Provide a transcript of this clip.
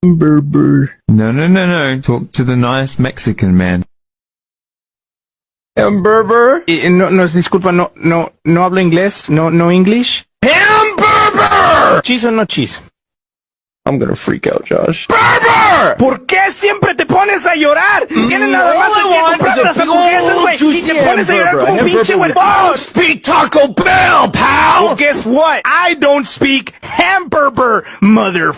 Hamburger. No. Talk to the nice Mexican man. Hamburger. No, disculpa, no hablo inglés, no English. Hamburger! ¿Cheese o no cheese? I'm gonna freak out, Josh. ¡Burger! ¿Por qué siempre te pones a llorar? Tienes nada más que comprar las hamburguesas, güey. Y te pones a llorar como un pinche güey. Oh, speak Taco Bell, pal! Well, guess what? I don't speak hamburger, mother...